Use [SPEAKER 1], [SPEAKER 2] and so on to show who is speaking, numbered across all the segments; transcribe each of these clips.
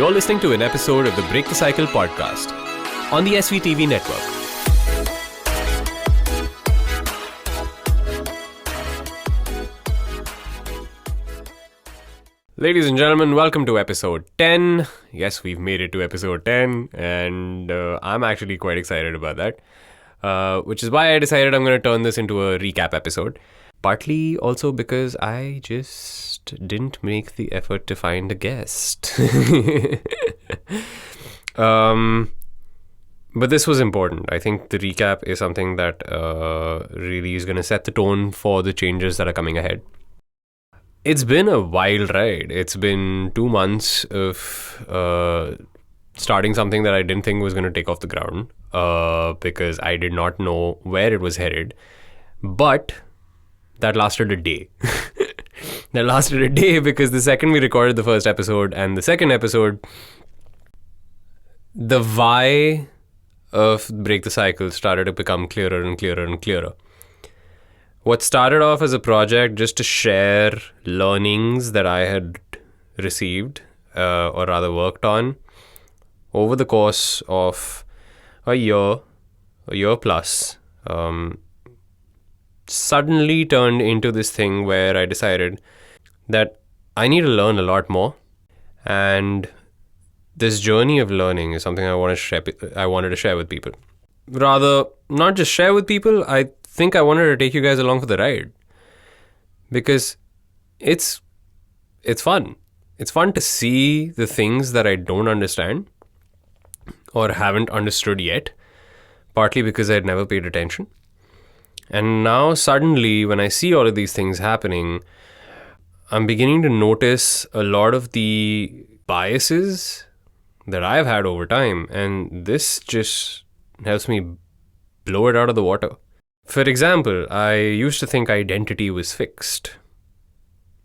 [SPEAKER 1] You're listening to an episode of the Break the Cycle podcast on the SVTV network. Ladies and gentlemen, welcome to episode 10. Yes, we've made it to episode 10, and I'm actually quite excited about that, which is why I decided I'm going to turn this into a recap episode. Partly also because I just didn't make the effort to find a guest. But this was important. I think the recap is something that really is going to set the tone for the changes that are coming ahead. It's been a wild ride. It's been 2 months of starting something that I didn't think was going to take off the ground because I did not know where it was headed. But that lasted a day. That lasted a day because the second we recorded the first episode and the second episode, the why of Break the Cycle started to become clearer and clearer and clearer. What started off as a project just to share learnings that I had received, or rather worked on, over the course of a year plus, suddenly turned into this thing where I decided that I need to learn a lot more. And this journey of learning is something I wanted to share with people. Rather, not just share with people, I think I wanted to take you guys along for the ride. Because it's fun. It's fun to see the things that I don't understand or haven't understood yet, partly because I had never paid attention. And now suddenly, when I see all of these things happening, I'm beginning to notice a lot of the biases that I've had over time. And this just helps me blow it out of the water. For example, I used to think identity was fixed.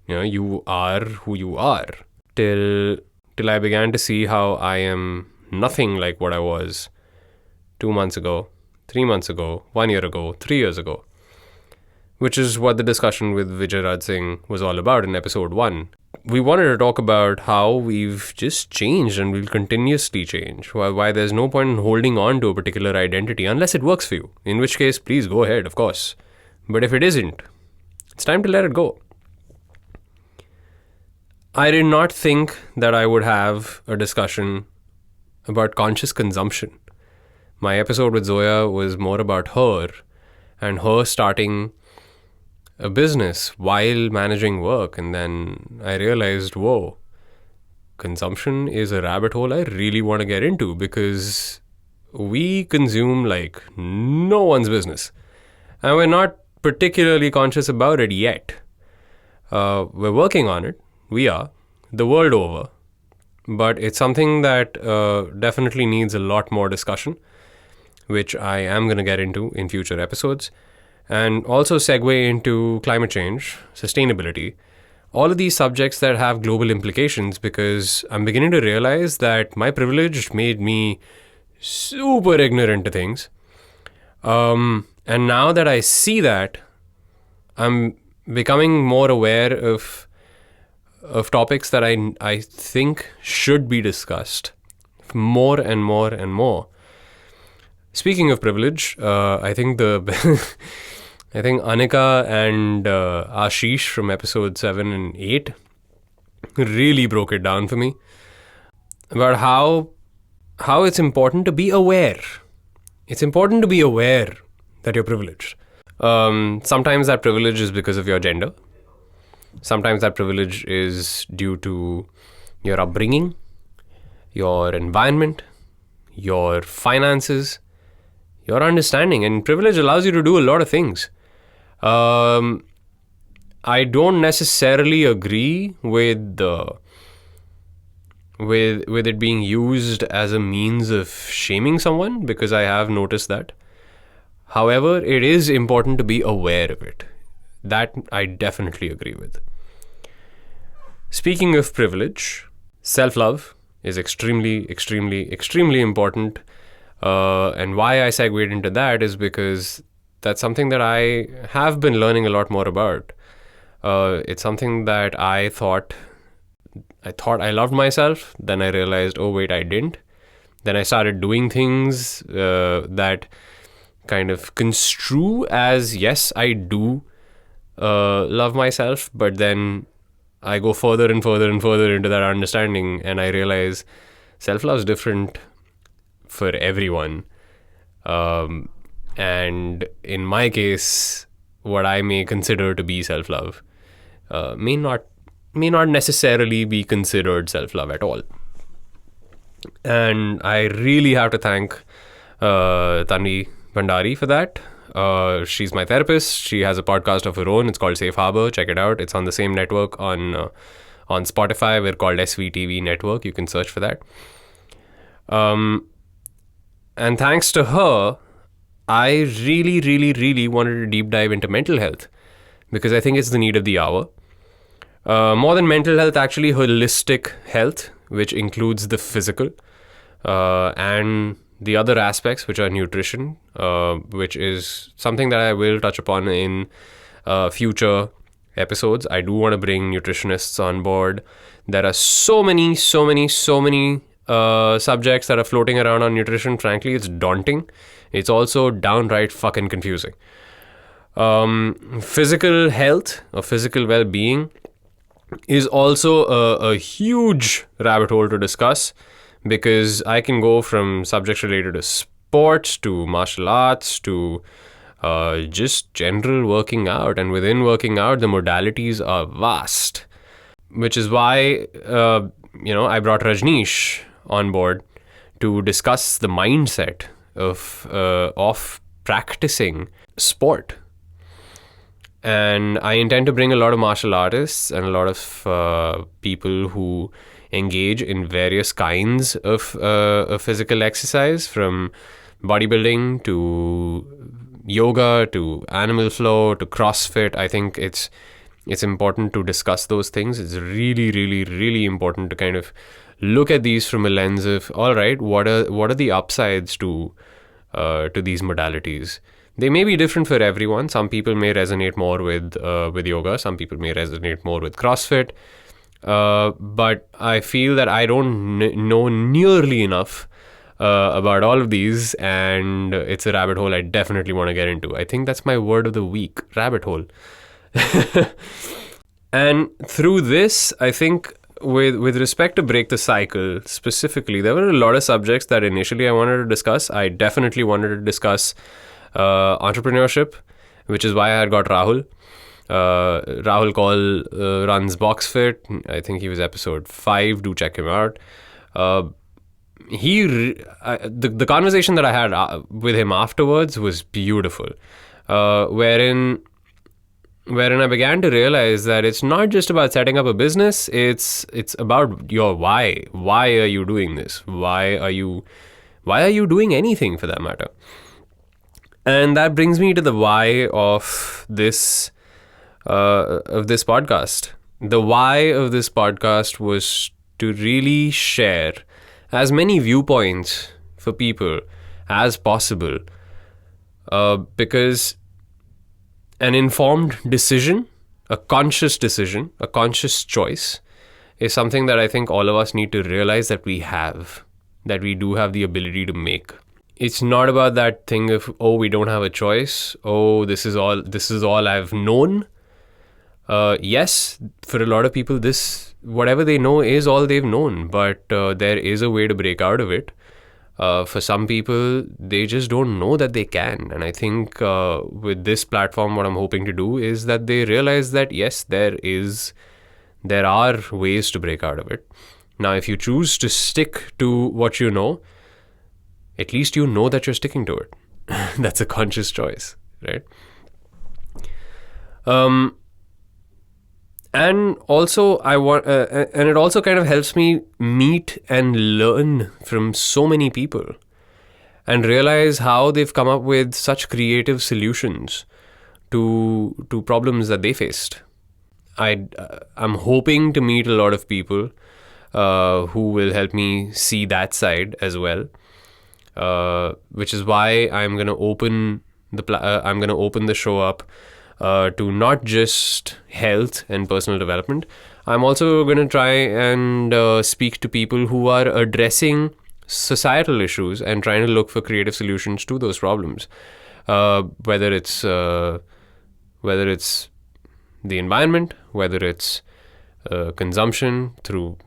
[SPEAKER 1] You are who you are. Till I began to see how I am nothing like what I was 2 months ago, 3 months ago, 1 year ago, 3 years ago. Which is what the discussion with Vijay Raj Singh was all about in episode 1. We wanted to talk about how we've just changed and we'll continuously change. Why there's no point in holding on to a particular identity unless it works for you. In which case, please go ahead, of course. But if it isn't, it's time to let it go. I did not think that I would have a discussion about conscious consumption. My episode with Zoya was more about her and her starting a business while managing work, and then I realized, whoa, consumption is a rabbit hole I really want to get into because we consume like no one's business, and we're not particularly conscious about it yet. We're working on it. We are, the world over, but it's something that definitely needs a lot more discussion, which I am going to get into in future episodes. And also segue into climate change, sustainability, all of these subjects that have global implications, because I'm beginning to realize that my privilege made me super ignorant to things. And now that I see that, I'm becoming more aware of topics that I think should be discussed more and more and more. Speaking of privilege, I think Anika and Ashish from episode 7 and 8 really broke it down for me about how it's important to be aware. It's important to be aware that you're privileged. Sometimes that privilege is because of your gender. Sometimes that privilege is due to your upbringing, your environment, your finances, your understanding. And privilege allows you to do a lot of things. I don't necessarily agree with it being used as a means of shaming someone, because I have noticed that. However, it is important to be aware of it. That I definitely agree with. Speaking of privilege, self-love is extremely, extremely, extremely important. And why I segued into that is because that's something that I have been learning a lot more about. It's something that I thought thought I loved myself. Then I realized, oh wait, I didn't. Then I started doing things that kind of construe as, yes, I do love myself, but then I go further and further and further into that understanding, and I realize self-love is different for everyone. And in my case, what I may consider to be self-love may not necessarily be considered self-love at all. And I really have to thank Tanvi Bhandari for that. She's my therapist. She has a podcast of her own. It's called Safe Harbor. Check it out. It's on the same network on Spotify. We're called SVTV Network. You can search for that. And thanks to her, I really, really, really wanted to deep dive into mental health, because I think it's the need of the hour. More than mental health, actually holistic health, which includes the physical and the other aspects, which are nutrition, which is something that I will touch upon in future episodes. I do want to bring nutritionists on board. There are so many subjects that are floating around on nutrition. Frankly, it's daunting. It's also downright fucking confusing. Physical health or physical well-being is also a huge rabbit hole to discuss, because I can go from subjects related to sports to martial arts to just general working out. And within working out, the modalities are vast, which is why I brought Rajneesh on board to discuss the mindset of practicing sport. And I intend to bring a lot of martial artists and a lot of people who engage in various kinds of physical exercise, from bodybuilding to yoga to animal flow to CrossFit. I think it's important to discuss those things. It's really, really, really important to kind of look at these from a lens of, all right, what are the upsides to these modalities? They may be different for everyone. Some people may resonate more with yoga. Some people may resonate more with CrossFit. But I feel that I don't know nearly enough about all of these, and it's a rabbit hole I definitely want to get into. I think that's my word of the week, rabbit hole. And through this, I think with respect to Break the Cycle specifically, there were a lot of subjects that initially I wanted to discuss. I definitely wanted to discuss entrepreneurship, which is why I had got Rahul. Rahul Kaul runs BoxFit. I think he was episode 5. Do check him out. The conversation that I had with him afterwards was beautiful, wherein I began to realize that it's not just about setting up a business. It's about your why. Why are you doing this? Why are you doing anything, for that matter? And that brings me to the why of this podcast. The why of this podcast was to really share as many viewpoints for people as possible, because an informed decision, a conscious decision, a conscious choice is something that I think all of us need to realize that we do have the ability to make. It's not about that thing of, oh, we don't have a choice. Oh, this is all I've known. Yes, for a lot of people, whatever they know is all they've known, but there is a way to break out of it. For some people, they just don't know that they can. And I think with this platform, what I'm hoping to do is that they realize that, yes, there are ways to break out of it. Now, if you choose to stick to what you know, at least you know that you're sticking to it. That's a conscious choice, right? And also, and it also kind of helps me meet and learn from so many people and realize how they've come up with such creative solutions to problems that they faced. I'm hoping to meet a lot of people who will help me see that side as well, which is why I'm gonna open the show up to not just health and personal development. I'm also going to try and speak to people who are addressing societal issues and trying to look for creative solutions to those problems. Whether it's the environment, whether it's consumption through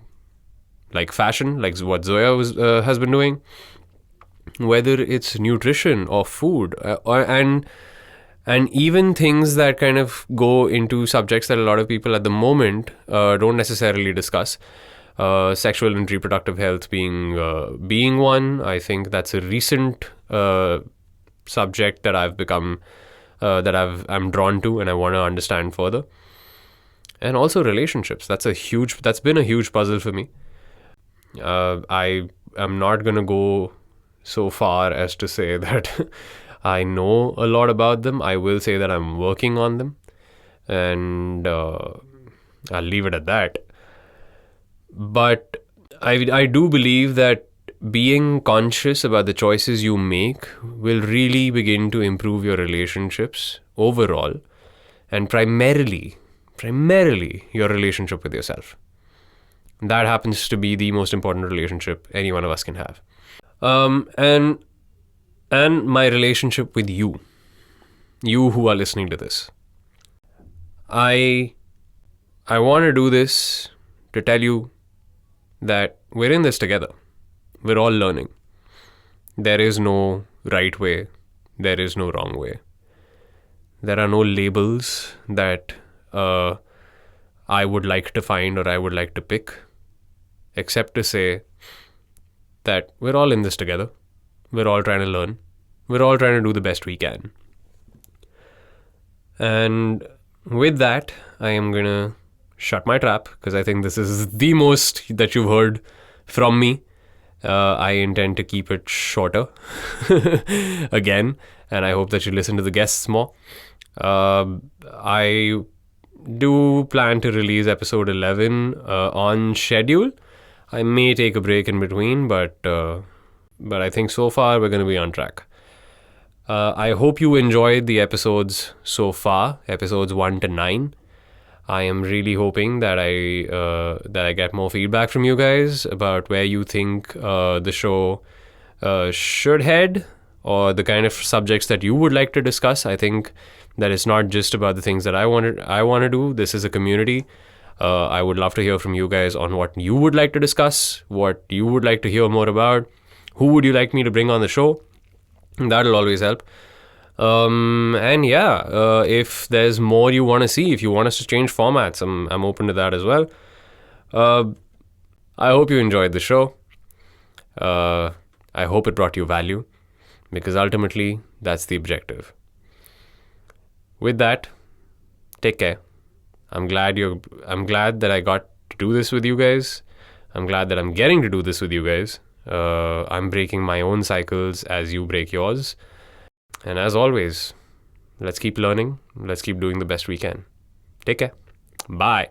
[SPEAKER 1] like fashion, like what Zoya has been doing, whether it's nutrition or food, and even things that kind of go into subjects that a lot of people at the moment don't necessarily discuss. Sexual and reproductive health being one. I think that's a recent subject that I've become I'm drawn to and I want to understand further. And also relationships. That's been a huge puzzle for me. I am not gonna go so far as to say that I know a lot about them. I will say that I'm working on them, and I'll leave it at that. But I do believe that being conscious about the choices you make will really begin to improve your relationships overall, and primarily your relationship with yourself. That happens to be the most important relationship any one of us can have. And my relationship with you who are listening to this. I want to do this to tell you that we're in this together. We're all learning. There is no right way. There is no wrong way. There are no labels that I would like to find or I would like to pick, except to say that we're all in this together. We're all trying to learn. We're all trying to do the best we can. And with that, I am going to shut my trap because I think this is the most that you've heard from me. I intend to keep it shorter again, and I hope that you listen to the guests more. I do plan to release episode 11 on schedule. I may take a break in between, but I think so far we're going to be on track. I hope you enjoyed the episodes so far, episodes 1 to 9. I am really hoping that I get more feedback from you guys about where you think the show should head, or the kind of subjects that you would like to discuss. I think that it's not just about the things that I want to do. This is a community. I would love to hear from you guys on what you would like to discuss, what you would like to hear more about, who would you like me to bring on the show. That'll always help. And yeah, if there's more you want to see, if you want us to change formats, I'm open to that as well. I hope you enjoyed the show. I hope it brought you value, because ultimately that's the objective. With that, take care. I'm glad that I got to do this with you guys. I'm glad that I'm getting to do this with you guys. I'm breaking my own cycles as you break yours. And as always, let's keep learning. Let's keep doing the best we can. Take care. Bye.